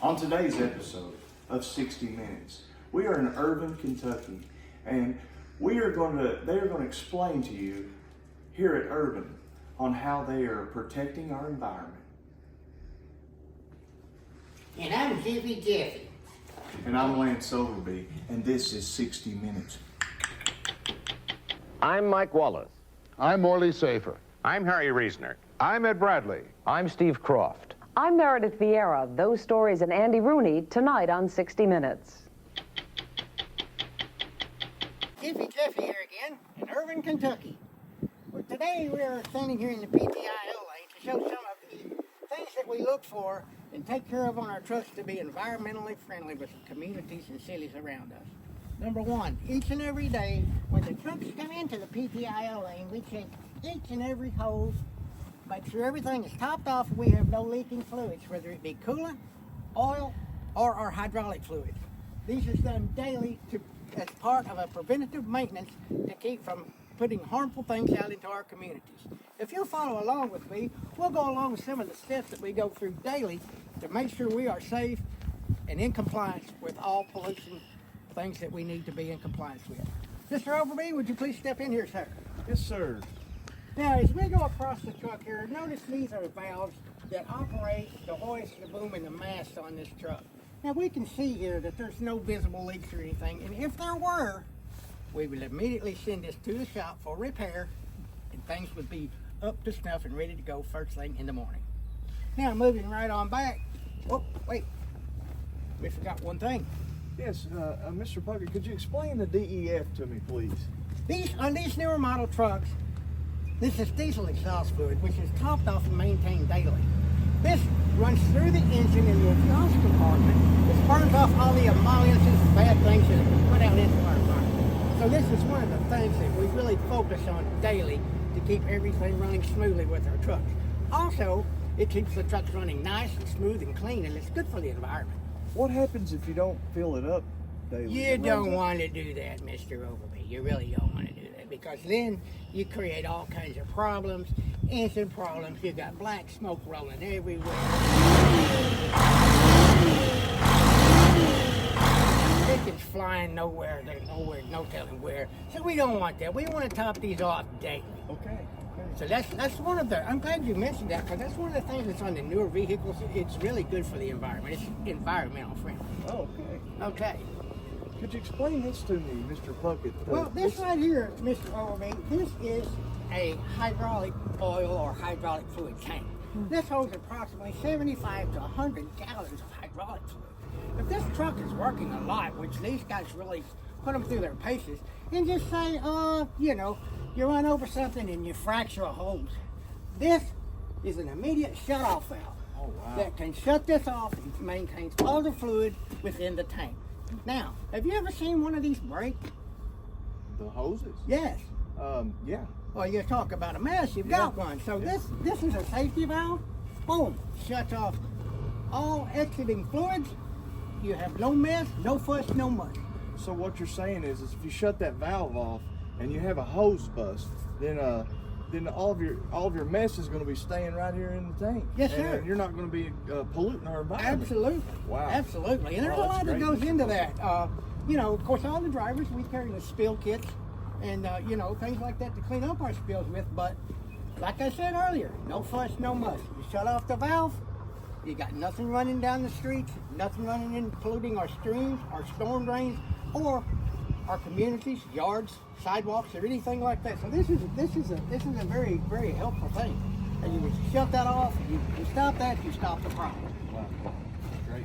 On today's episode of 60 Minutes, we are in Irvine, Kentucky, and they are going to explain to you here at Irvine on how they are protecting our environment. And I'm Jiffy Jeffy. And I'm Lance Overby, and this is 60 Minutes. I'm Mike Wallace. I'm Morley Safer. I'm Harry Reasoner. I'm Ed Bradley. I'm Steve Croft. I'm Meredith Vieira. Those stories and Andy Rooney tonight on 60 Minutes. Jiffy Jeffy here again in Irvine, Kentucky. Well, today we are standing here in the PTIO lane to show some of the things that we look for and take care of on our trucks to be environmentally friendly with the communities and cities around us. Number one, each and every day when the trucks come into the PTIO lane, we check each and every hose, make sure everything is topped off and we have no leaking fluids, whether it be coolant, oil, or our hydraulic fluids. These are done daily as part of a preventative maintenance to keep from putting harmful things out into our communities. If you'll follow along with me, we'll go along with some of the steps that we go through daily to make sure we are safe and in compliance with all pollution things that we need to be in compliance with. Mr. Overby, would you please step in here, sir? Yes, sir. Now, as we go across the truck here, notice these are valves that operate the hoist, the boom, and the mast on this truck. Now, we can see here that there's no visible leaks or anything, and if there were, we would immediately send this to the shop for repair, and things would be up to snuff and ready to go first thing in the morning. Now, moving right on back. Oh, wait. We forgot one thing. Yes, Mr. Puckett, could you explain the DEF to me, please? On these newer model trucks, this is diesel exhaust fluid, which is topped off and maintained daily. This runs through the engine in the exhaust compartment, which burns off all the emollients and bad things that are put out into our environment. So this is one of the things that we really focus on daily to keep everything running smoothly with our trucks. Also, it keeps the trucks running nice and smooth and clean, and it's good for the environment. What happens if you don't fill it up daily? You don't want to do that, Mr. Overby. You really don't want to do that, because then you create all kinds of problems, engine problems. You got black smoke rolling everywhere. Chickens flying nowhere. There's nowhere, no telling where. So we don't want that. We want to top these off daily. Okay. So that's one of the, I'm glad you mentioned that, because that's one of the things that's on the newer vehicles. It's really good for the environment. It's environmental friendly. Oh, okay. Okay. Could you explain this to me, Mr. Puckett? Well, this right here, Mr. Overby, this is a hydraulic oil or hydraulic fluid tank. This holds approximately 75 to 100 gallons of hydraulic fluid. If this truck is working a lot, which these guys really put them through their paces, and just say, you run over something and you fracture a hose. This is an immediate shut-off valve that can shut this off and maintains all the fluid within the tank. Now, have you ever seen one of these break? The hoses? Yes. Yeah. Well, you talk about a mess, you've got one. So this is a safety valve. Boom, shuts off all exiting fluids. You have no mess, no fuss, no muck. So what you're saying is if you shut that valve off and you have a hose bust, then all of your mess is going to be staying right here in the tank. Yes, sir. And you're not going to be polluting our environment. Absolutely. Wow. Absolutely. And there's a Wow, lot that's that goes great. into that. Of course, all the drivers, we carry the spill kits and, things like that to clean up our spills with. But like I said earlier, no fuss, no muss. You shut off the valve, you got nothing running down the streets, nothing running in, polluting our streams, our storm drains, or our communities, yards, sidewalks, or anything like that. So this is a very, very helpful thing. And you shut that off, you stop that, you stop the problem. Wow. Great.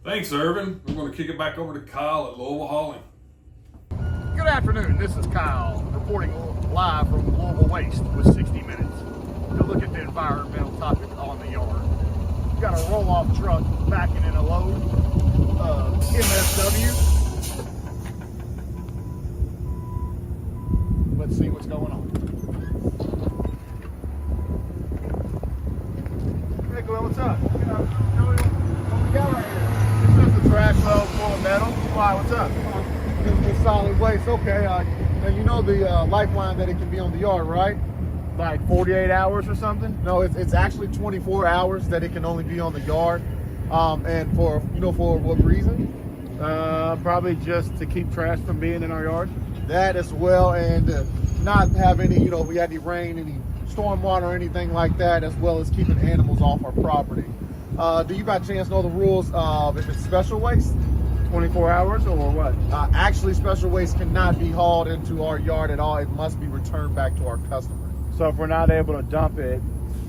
Thanks, Irvin. We're going to kick it back over to Kyle at Louisville Hauling. Good afternoon. This is Kyle reporting live from Louisville Waste with 60 Minutes to look at the environmental topic on the yard. We've got a roll-off truck backing in a load of MSW. Let's see what's going on. Nicola, what's up? What we got right here? This is the trash load full of metal. Why, what's up? This is solid waste. Okay. Now you know the lifeline that it can be on the yard, right? Like 48 hours or something? No, it's actually 24 hours that it can only be on the yard. And for what reason? Probably just to keep trash from being in our yard. That as well, and not have any, if we had any rain, any storm water or anything like that, as well as keeping animals off our property. Do you by chance know the rules of if it's special waste? 24 hours or what? Actually, special waste cannot be hauled into our yard at all. It must be returned back to our customer. So if we're not able to dump it,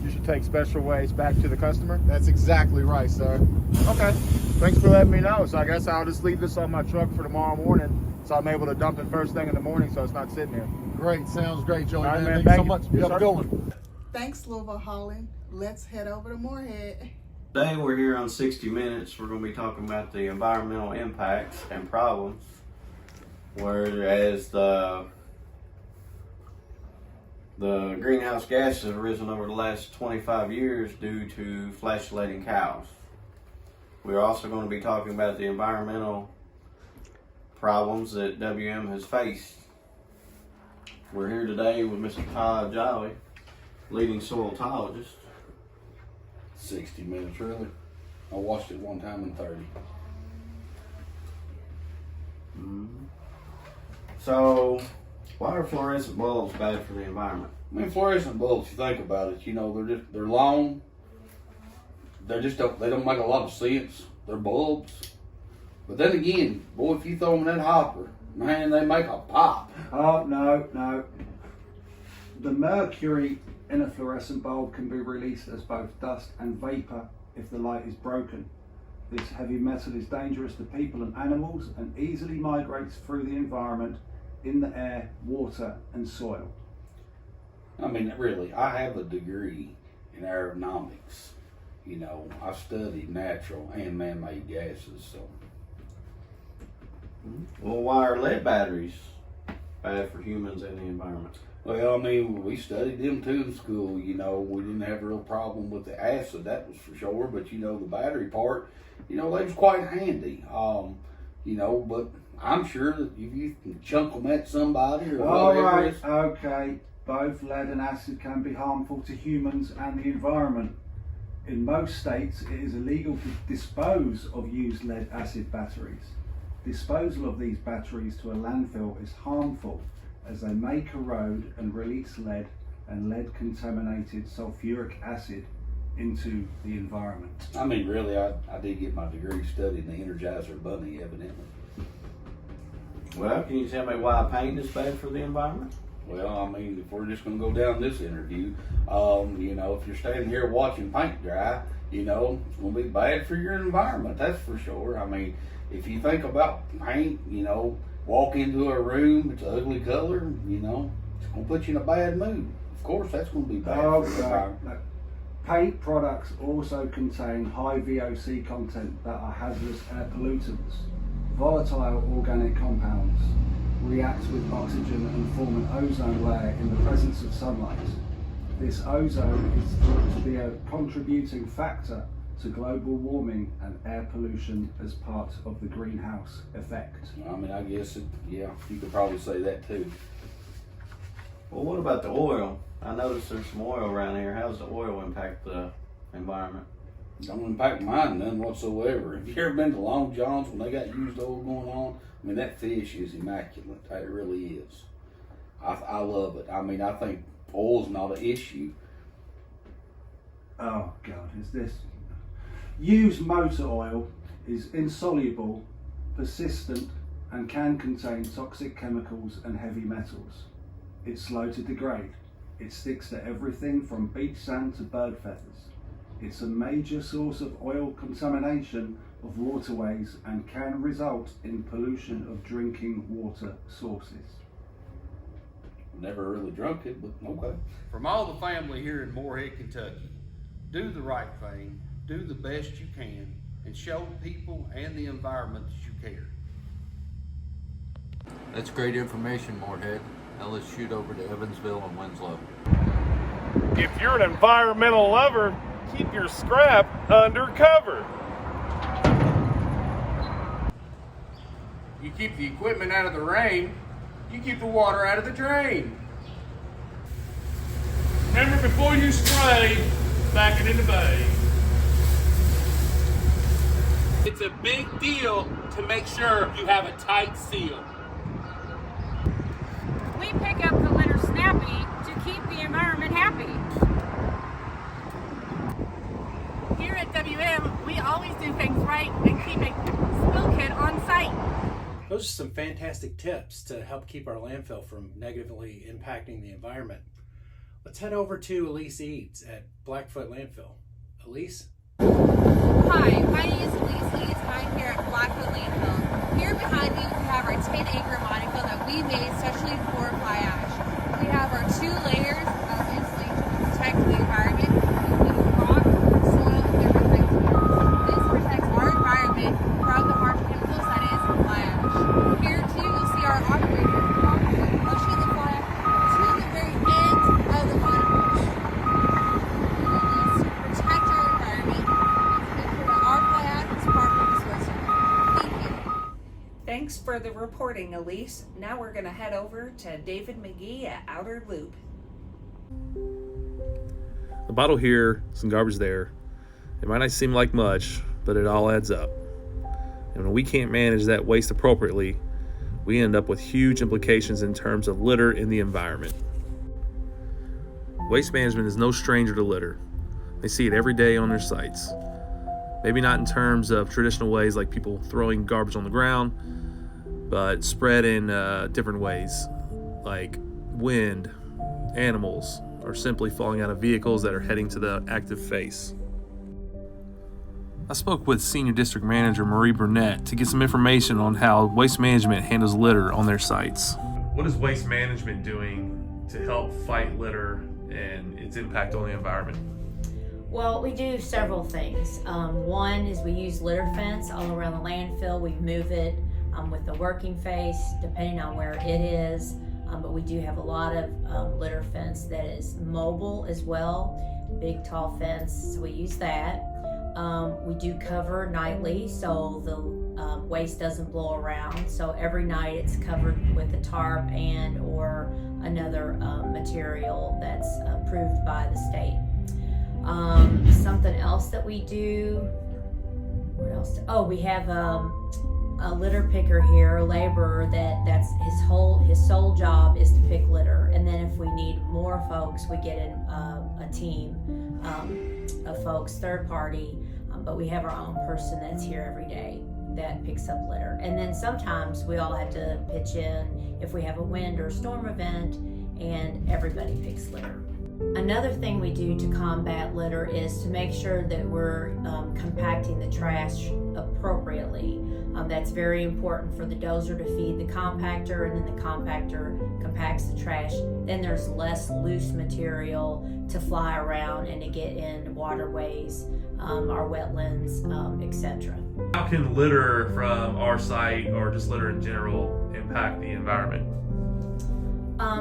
you should take special waste back to the customer? That's exactly right, sir. Okay. Thanks for letting me know. So I guess I'll just leave this on my truck for tomorrow morning so I'm able to dump it first thing in the morning so it's not sitting here. Great. Sounds great, Joey. All right, man. Thank so much. You have a good one. Thanks, Louisville Holland. Let's head over to Moorhead. Today we're here on 60 Minutes. We're going to be talking about the environmental impacts and problems, whereas the greenhouse gases have risen over the last 25 years due to flesh-letting cows. We're also going to be talking about the environmental problems that WM has faced. We're here today with Mr. Todd Jolly, leading soilologist. 60 minutes, really. I watched it one time in 30. So, why are fluorescent bulbs bad for the environment? I mean, fluorescent bulbs, you think about it, they're long. They don't make a lot of sense. They're bulbs. But then again, boy, if you throw them in that hopper, man, they make a pop. Oh, no. The mercury in a fluorescent bulb can be released as both dust and vapor if the light is broken. This heavy metal is dangerous to people and animals and easily migrates through the environment in the air, water and soil. I mean, really, I have a degree in aerodynamics. I studied natural and man-made gases, so. Well, why are lead batteries bad for humans and the environment? Well, I mean, we studied them too in school. We didn't have a real problem with the acid, that was for sure. But the battery part, they was quite handy. But I'm sure that if you can chunk them at somebody or whatever. Alright, okay. Both lead and acid can be harmful to humans and the environment. In most states, it is illegal to dispose of used lead acid batteries. Disposal of these batteries to a landfill is harmful, as they may corrode and release lead and lead-contaminated sulfuric acid into the environment. I mean, really, I did get my degree studying the Energizer Bunny, evidently. Well, can you tell me why paint is bad for the environment? Well, I mean, if we're just going to go down this interview, if you're standing here watching paint dry, it's going to be bad for your environment, that's for sure. I mean, if you think about paint, walk into a room, it's an ugly color, it's going to put you in a bad mood. Of course, that's going to be bad for the environment. No. Paint products also contain high VOC content that are hazardous air pollutants. Volatile organic compounds react with oxygen and form an ozone layer in the presence of sunlight. This ozone is thought to be a contributing factor to global warming and air pollution as part of the greenhouse effect. I mean, I guess, you could probably say that too. Well, what about the oil? I noticed there's some oil around here. How does the oil impact the environment? Don't impact mine none whatsoever. Have you ever been to Long John's when they got used oil going on? I mean, that fish is immaculate. It really is. I love it. I mean, I think oil's not an issue. Oh God, is this? Used motor oil is insoluble, persistent, and can contain toxic chemicals and heavy metals. It's slow to degrade. It sticks to everything from beach sand to bird feathers. It's a major source of oil contamination of waterways and can result in pollution of drinking water sources. Never really drunk it, but okay. From all the family here in Moorhead, Kentucky, do the right thing, do the best you can, and show people and the environment that you care. That's great information, Moorhead. Now let's shoot over to Evansville and Winslow. If you're an environmental lover, keep your scrap under cover. You keep the equipment out of the rain, you keep the water out of the drain. Remember, before you spray, back it in the bay. It's a big deal to make sure you have a tight seal. We pick up the litter snappy to keep the environment happy. Here at WM, we always do things right and keep a spill kit on site. Those are some fantastic tips to help keep our landfill from negatively impacting the environment. Let's head over to Elise Eads at Blackfoot Landfill. Elise? Hi, my name is Elise Eads and I'm here at Blackfoot Landfill. Here behind me we have our 10-acre mining field that we made especially for fly ash. We have our 2 layers of insulation to protect the environment, including rock, soil, and different things. This protects our environment from the harmful chemicals that is fly ash. Here too you'll see our operators pushing the fly ash to the very end of the mining field. We need to protect our environment and make sure that our fly ash is properly disposed of. Thank you. Thanks for the reporting, Elise. Now we're going to head over to David McGee at Outer Loop. A bottle here, some garbage there. It might not seem like much, but it all adds up. And when we can't manage that waste appropriately, we end up with huge implications in terms of litter in the environment. Waste management is no stranger to litter. They see it every day on their sites. Maybe not in terms of traditional ways like people throwing garbage on the ground, but spread in different ways like wind, animals, or simply falling out of vehicles that are heading to the active face. I spoke with Senior District Manager Marie Burnett to get some information on how Waste Management handles litter on their sites. What is Waste Management doing to help fight litter and its impact on the environment? Well, we do several things. One is we use litter fence all around the landfill. We move it with the working face, depending on where it is. But we do have a lot of litter fence that is mobile as well. Big, tall fence, so we use that. We do cover nightly, so the waste doesn't blow around. So every night it's covered with a tarp and or another material that's approved by the state. Something else that we do, what else? Oh, we have a litter picker here, a laborer that's his sole job is to pick litter. And then if we need more folks, we get in a team of folks, third party, but we have our own person that's here every day that picks up litter. And then sometimes we all have to pitch in if we have a wind or storm event, and everybody picks litter. Another thing we do to combat litter is to make sure that we're compacting the trash appropriately. That's very important for the dozer to feed the compactor, and then the compactor compacts the trash. Then there's less loose material to fly around and to get in waterways, our wetlands, etc. How can litter from our site or just litter in general impact the environment?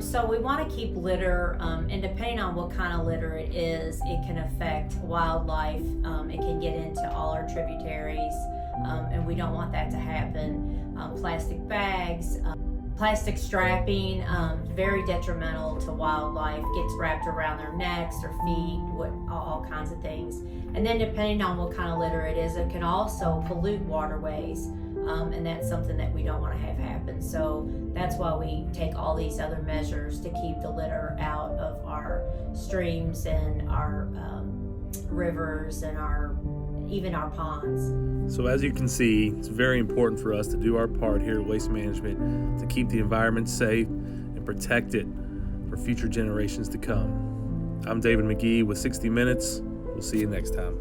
So we want to keep litter, and depending on what kind of litter it is, it can affect wildlife. It can get into all our tributaries, and we don't want that to happen. Plastic bags, plastic strapping, very detrimental to wildlife, gets wrapped around their necks or feet, all kinds of things. And then depending on what kind of litter it is, it can also pollute waterways. And that's something that we don't want to have happen. So that's why we take all these other measures to keep the litter out of our streams and our rivers and even our ponds. So as you can see, it's very important for us to do our part here at Waste Management to keep the environment safe and protect it for future generations to come. I'm David McGee with 60 Minutes. We'll see you next time.